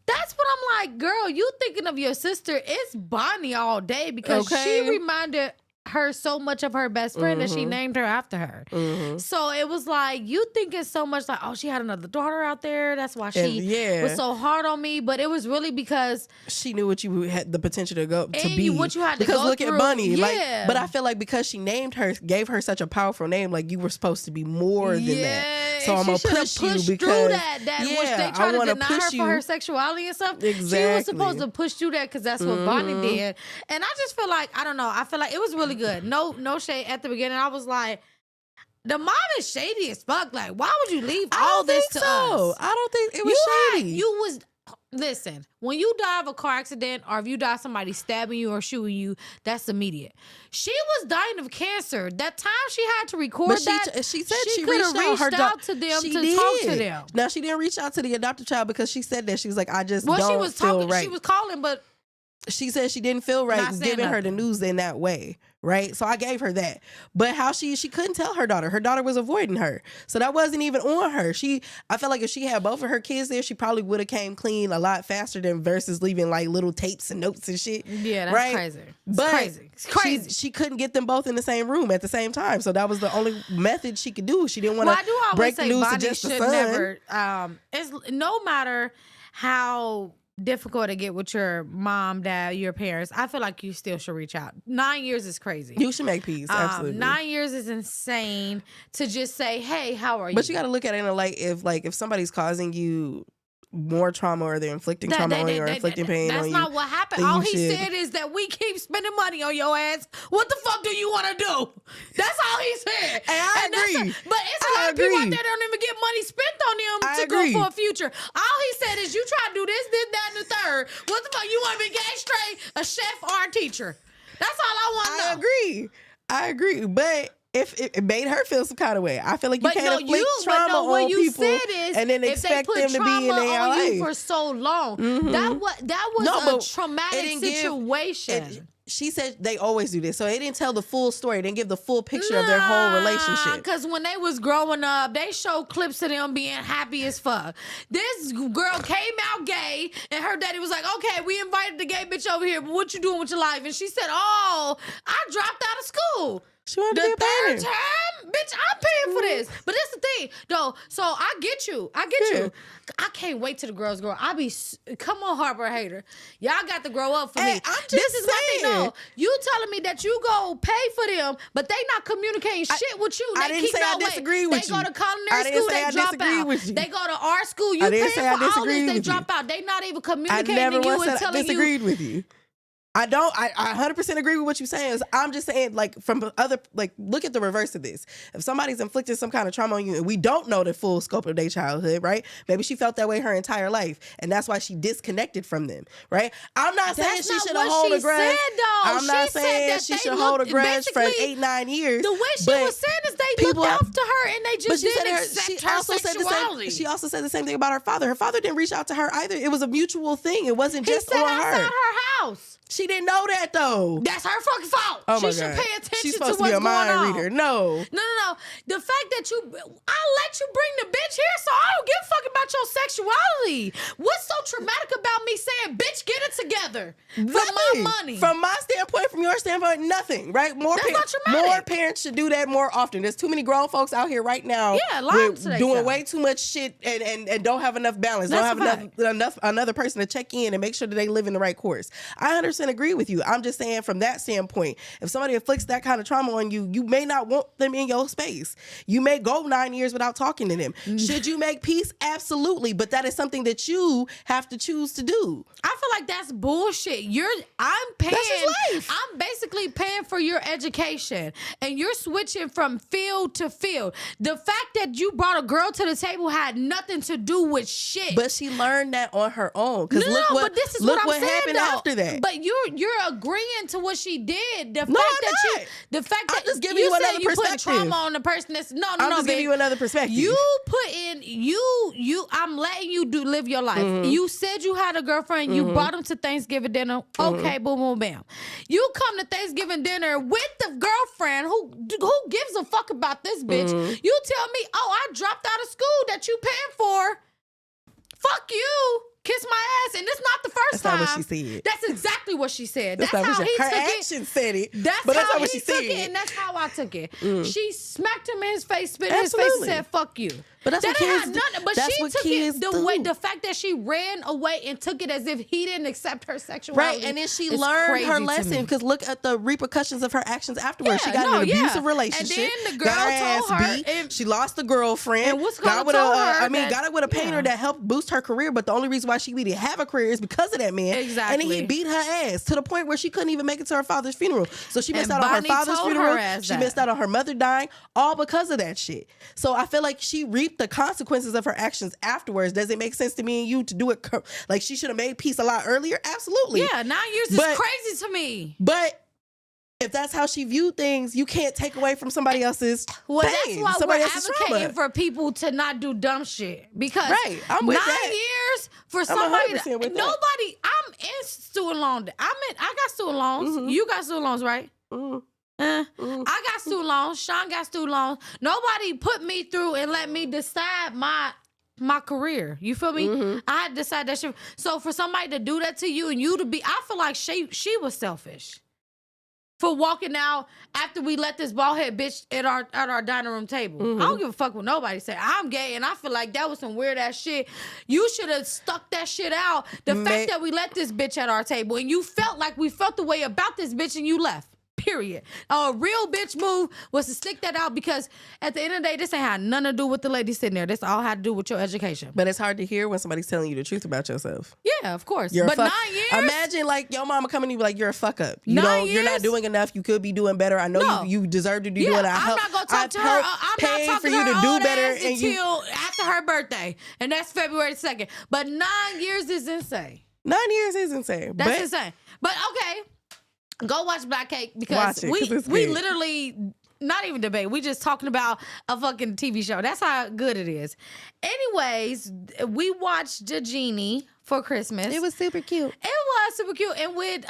That's what I'm like, girl, you thinking of your sister. It's Bonnie all day because she reminded her so much of her best friend that she named her after her. So it was like, you thinking so much like, oh, she had another daughter out there. That's why she was so hard on me. But it was really because she knew what you had the potential to be. What you had to because go look through. At Bunny. But I feel like because she named her, gave her such a powerful name, like you were supposed to be more than that. So I'm gonna push you because through that which they try to deny her for her sexuality and stuff. Exactly. She was supposed to push through that because that's what Bonnie did. And I just feel like, I don't know. I feel like it was really good. No shade at the beginning. I was like, the mom is shady as fuck. Like, why would you leave all this to us? I don't think it was shady. Listen, when you die of a car accident or if you die somebody stabbing you or shooting you, that's immediate. She was dying of cancer. That time she had to record she said she could reached have reached out to them to talk to them. No, she didn't reach out to the adopted child because she said that. She was like, I just she don't was feel talking, right. She was calling, but she said she didn't feel right giving her the news in that way, right? So I gave her that. But how she couldn't tell her daughter. Her daughter was avoiding her. So that wasn't even on her. I felt like if she had both of her kids there, she probably would have came clean a lot faster than versus leaving like little tapes and notes and shit. Yeah, that's right? crazy. It's crazy. She couldn't get them both in the same room at the same time. So that was the only method she could do. She didn't want to break the news to just the son. Never, it's no matter how difficult to get with your mom, dad, your parents, I feel like you still should reach out. 9 years is crazy. You should make peace. Absolutely. 9 years is insane to just say, hey, how are you? But you got to look at it in a light if somebody's causing you more trauma or they're inflicting trauma on you or inflicting pain on you. That's not what happened. All he said is that we keep spending money on your ass. What the fuck do you want to do? That's all he said. And I agree. But it's a lot of people out there that don't even get money spent on them to go for a future. All he said is you try to do this, that, and the third. What the fuck? You want to be gay straight, a chef, or a teacher? That's all I want to know. I agree. But if it made her feel some kind of way, I feel like you can't inflict trauma on people and then expect them to be in their life for so long. That was a traumatic situation. She said they always do this, so they didn't tell the full story. They didn't give the full picture of their whole relationship. Because when they was growing up, they showed clips of them being happy as fuck. This girl came out gay, and her daddy was like, "Okay, we invited the gay bitch over here, but what you doing with your life?" And she said, "Oh, I dropped out of school." She wanted to be a third time? Bitch, I'm paying for this. But that's the thing, though. So I get you. I can't wait till the girls grow. Come on, Harbor Hater. Y'all got to grow up for me. This is my thing, though. You telling me that you go pay for them, but they not communicating shit with you. I didn't say I disagree with you. They go to culinary school, they drop out. They go to our school, you pay for all this, they drop out. They not even communicating to you and telling you. I disagreed with you. I 100% agree with what you're saying. I'm just saying, like, from other, like, look at the reverse of this. If somebody's inflicted some kind of trauma on you and we don't know the full scope of their childhood, right? Maybe she felt that way her entire life and that's why she disconnected from them, right? I'm not saying she should hold a grudge. I'm not saying she should hold a grudge for 8-9 years. The way she was saying is they looked after her and they just didn't accept her sexuality. She also said the same thing about her father. Her father didn't reach out to her either. It was a mutual thing. It wasn't just on her. He said outside her house. She didn't know that though. That's her fucking fault. Oh my she should God. pay attention She's to supposed what's to be a going mind on. reader. No. The fact that I let you bring the bitch here, so I don't give a fuck about your sexuality. What's so traumatic about me saying, bitch, get it together for my money? From my standpoint, from your standpoint, nothing, right? More parents should do that more often. There's too many grown folks out here right now doing way too much shit and don't have enough balance. Don't have enough another person to check in and make sure that they live in the right course. I 100% agree with you. I'm just saying from that standpoint, if somebody inflicts that kind of trauma on you, you may not want them in your space. You may go 9 years without talking to them. Should you make peace? Absolutely. But that is something that you have to choose to do. I feel like that's bullshit. I'm paying. That's his life. I'm basically paying for your education, and you're switching from field to field. The fact that you brought a girl to the table had nothing to do with shit. But she learned that on her own. Because but this is what I'm saying, happened after that. But you're agreeing to what she did. I'm just giving you another you put perspective. trauma on the person that's I'm just giving you another perspective. You put in I'm letting you live your life. Mm-hmm. You said you had a girlfriend. You brought him to Thanksgiving dinner. Okay, boom, boom, bam. You come to Thanksgiving dinner with the girlfriend who gives a fuck about this bitch. You tell me, I dropped out of school that you paying for. Fuck you. Kiss my ass, and this not the first time. That's not what she said. That's exactly what she said. That's how he her took actions said it. That's but that's how not what he she took said. it, and that's how I took it. She smacked him in his face, spit in his face, and said, "Fuck you." But that's what kids do. But That's she what took kids it do. the fact that she ran away and took it as if he didn't accept her sexuality. Right, and then she is learned crazy her to lesson me. because look at the repercussions of her actions afterwards. Yeah, she got in an abusive yeah. relationship. And then the girl got her ass told her beat. and- She lost the girlfriend. And what's got gonna with told a, her got it with a painter that helped boost her career. But the only reason why she really have a career is because of that man. Exactly. And then he beat her ass to the point where she couldn't even make it to her father's funeral. So she missed And out on her Bonnie father's told funeral. her ass She that. missed out on her mother dying, all because of that shit. So I feel like she reaped the consequences of her actions afterwards. Does it make sense to me and you to do it? Like she should have made peace a lot earlier? Absolutely. Yeah, 9 years is crazy to me. But if that's how she viewed things, you can't take away from somebody else's Well, pain, that's why somebody we're else's advocating trauma. for people to not do dumb shit. Because I'm with 9 that. years for I'm somebody 100% with that. nobody, I'm in student loan. I got student loans. You got student loans, right? I got student loans. Sean got student loans. Nobody put me through and let me decide my career. You feel me? I had to decide that shit. So for somebody to do that to you and you to be, I feel like she was selfish for walking out after we let this bald head bitch at our dining room table. I don't give a fuck what nobody say. I'm gay, and I feel like that was some weird ass shit. You should have stuck that shit out. The fact that we let this bitch at our table and you felt like we felt the way about this bitch and you left. Period. A real bitch move was to stick that out because at the end of the day, this ain't had nothing to do with the lady sitting there. This all had to do with your education. But it's hard to hear when somebody's telling you the truth about yourself. Yeah, of course. You're but a 9 years? Imagine like your mama coming to you like you're a fuck up. You 9 don't. You're years? not doing enough. You could be doing better. I know No. you deserve to be doing it. I'm not gonna talk to her. I'm not paid talking for to you her to do old better ass and until after her birthday, and that's February 2nd. But 9 years is insane. 9 years is insane. That's but insane. But okay, go watch Black Cake because Watch it, 'cause it's we good. literally not even debate. We just talking about a fucking TV show. That's how good it is. Anyways, we watched The Genie for Christmas. It was super cute. It was super cute. And with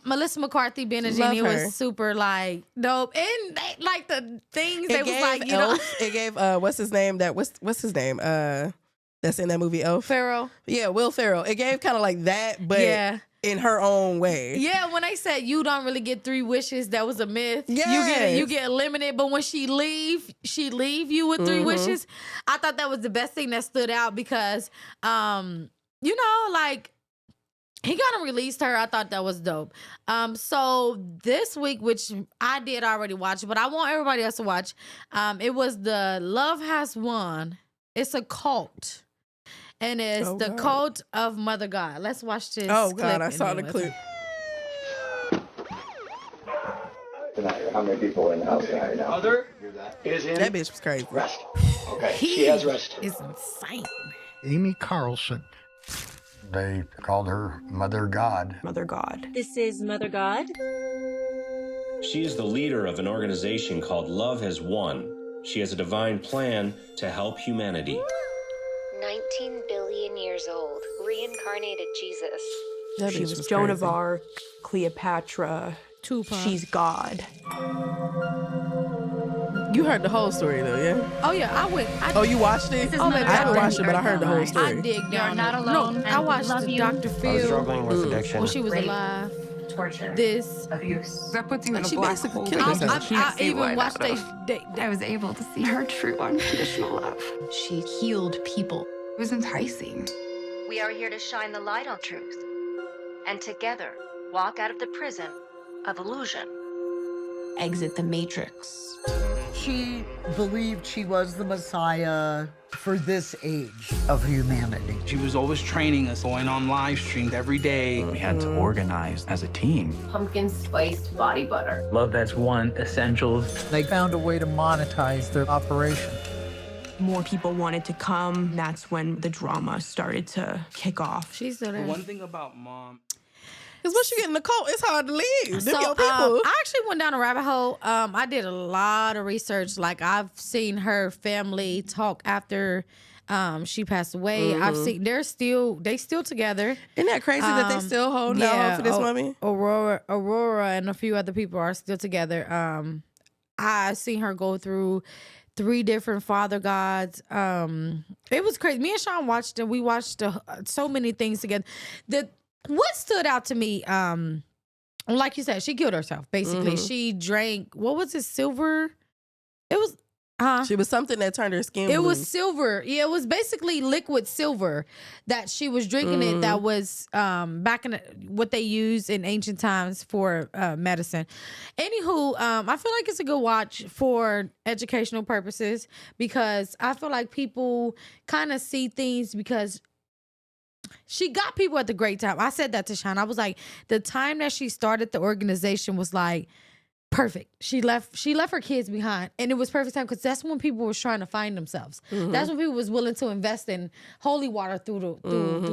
Melissa McCarthy being a Love genie, it her. was super like dope. And they, like the things they It was gave like, you know. Elf. It gave what's his name? What's his name? That's in that movie Elf. Ferrell. Yeah, Will Ferrell. It gave kind of like that, but Yeah. in her own way. Yeah, when they said you don't really get 3 wishes, that was a myth. Yes. You get eliminated, but when she leave you with 3 wishes. I thought that was the best thing that stood out because, you know, like he kind of released her. I thought that was dope. So this week, which I did already watch, but I want everybody else to watch. It was the Love Has Won. It's a cult. And it's the God. cult of Mother God. Let's watch this. Oh clip God, I and saw then the we'll clip. tonight, or how many people are in the house tonight now? Mother is in That bitch was crazy. rest. Okay, she has rest. Is insane. Amy Carlson. They called her Mother God. Mother God. This is Mother God. She is the leader of an organization called Love Has Won. She has a divine plan to help humanity. 19 billion years old, reincarnated Jesus. That She bitch was Joan of crazy. Arc, Cleopatra. Tupac. She's God. You heard the whole story though, yeah? Oh yeah, I went. Oh, you watched it? Oh, I haven't watched it, but I heard the whole story. I dig down. not it. alone, No, I and watched love the you. Dr. Phil. I was struggling with addiction. When she was Rape, alive. torture, This. abuse. That puts you in a She black basically hole. killed herself. that you can't I see even light watched out of. they I was able to see her true unconditional love. She healed people. It was enticing. We are here to shine the light on truth and together walk out of the prison of illusion. Exit the matrix. She believed she was the Messiah for this age of humanity. She was always training us, going on live streams every day. We had to organize as a team. Pumpkin spiced body butter. Love That's One essentials. They found a way to monetize their operation. More people wanted to come. That's when the drama started to kick off. She's still there. The one thing about Mom, Because once you get in the cult, it's hard to leave. So Them your people. I actually went down a rabbit hole. I did a lot of research. Like I've seen her family talk after she passed away. I've seen they still together. Isn't that crazy that they still hold on for this woman? Aurora and a few other people are still together. I seen her go through 3 different father gods. It was crazy. Me and Sean watched it. We watched so many things together. What stood out to me, like you said, she killed herself, basically. She drank, what was it, silver? It was, She was something that turned her skin it blue. was silver. Yeah, it was basically liquid silver that she was drinking it that was back in what they used in ancient times for medicine. Anywho, I feel like it's a good watch for educational purposes because I feel like people kind of see things because she got people at the great time. I said that to Sean. I was like, the time that she started the organization was like perfect. She left her kids behind, and it was perfect time because that's when people was trying to find themselves. That's when people was willing to invest in holy water through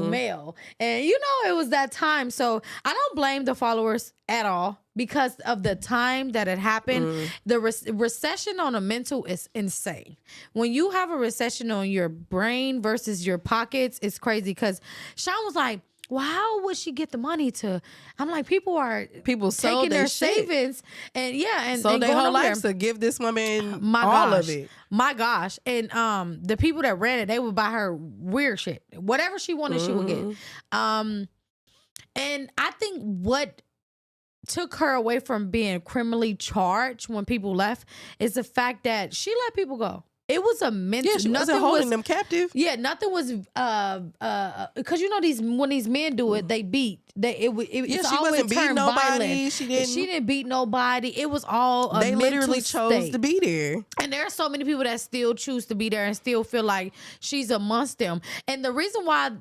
mail, and it was that time. So I don't blame the followers at all because of the time that it happened. The recession on a mental is insane. When you have a recession on your brain versus your pockets, it's crazy. Because Sean was like, well, how would she get the money to? I'm like, people sold taking their shit. savings and so and their going whole over there. lives to give this woman My all gosh. of it. My gosh. And the people that ran it, they would buy her weird shit. Whatever she wanted, she would get. And I think what took her away from being criminally charged when people left is the fact that she let people go. It was a mental. Yeah, she wasn't holding them captive. Yeah, nothing was because when these men do it, they beat. It's she always wasn't beating turned nobody. violent. She didn't beat nobody. It was all a They literally mental chose state. to be there. And there are so many people that still choose to be there and still feel like she's amongst them. And the reason why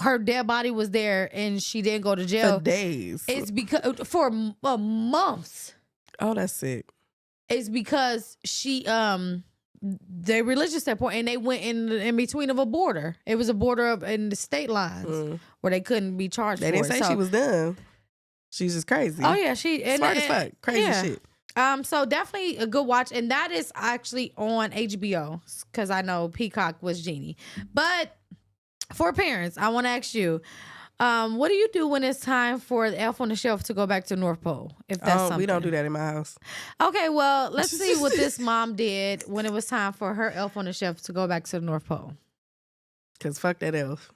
her dead body was there and she didn't go to jail For days. is because for months. Oh, that's sick. It's because she they religious standpoint, and they went in between of a border. It was a border in the state lines where they couldn't be charged. They for didn't it. say So- she was done. She's just crazy. Oh yeah, Smart as fuck. Crazy shit. So definitely a good watch, and that is actually on HBO because I know Peacock was Genie. But for parents, I want to ask you, what do you do when it's time for the Elf on the Shelf to go back to North Pole? If that's something we don't do that in my house. Okay, well, let's see what this mom did when it was time for her Elf on the Shelf to go back to the North Pole. Cause fuck that elf.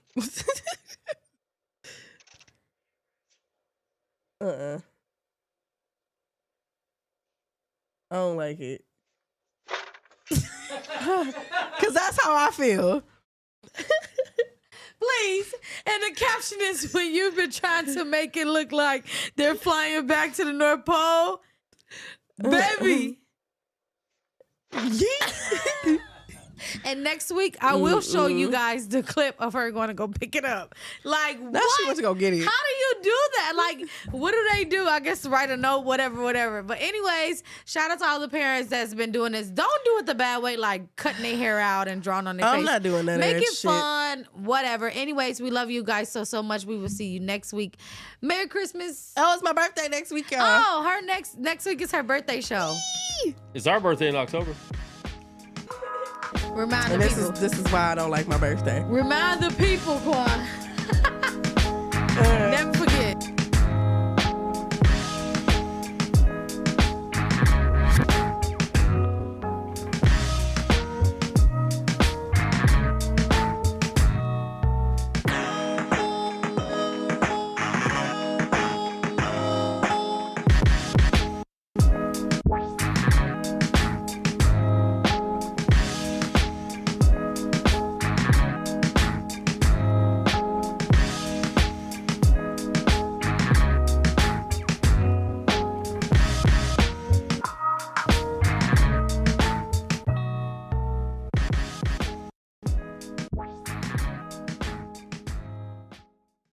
I don't like it. Cause that's how I feel. Please. And the caption is when you've been trying to make it look like they're flying back to the North Pole. Baby. And next week, I will show you guys the clip of her going to go pick it up. Like, Now what? she wants to go get it. How do you do that? Like, what do they do? I guess write a note, whatever. But anyways, shout out to all the parents that's been doing this. Don't do it the bad way, like cutting their hair out and drawing on their face. I'm not doing that. Make it shit. fun, whatever. Anyways, we love you guys so much. We will see you next week. Merry Christmas. Oh, it's my birthday next week, y'all. Oh, her next week is her birthday show. It's our birthday in October. Remind And the this people. is why I don't like my birthday. Remind the people, Quan.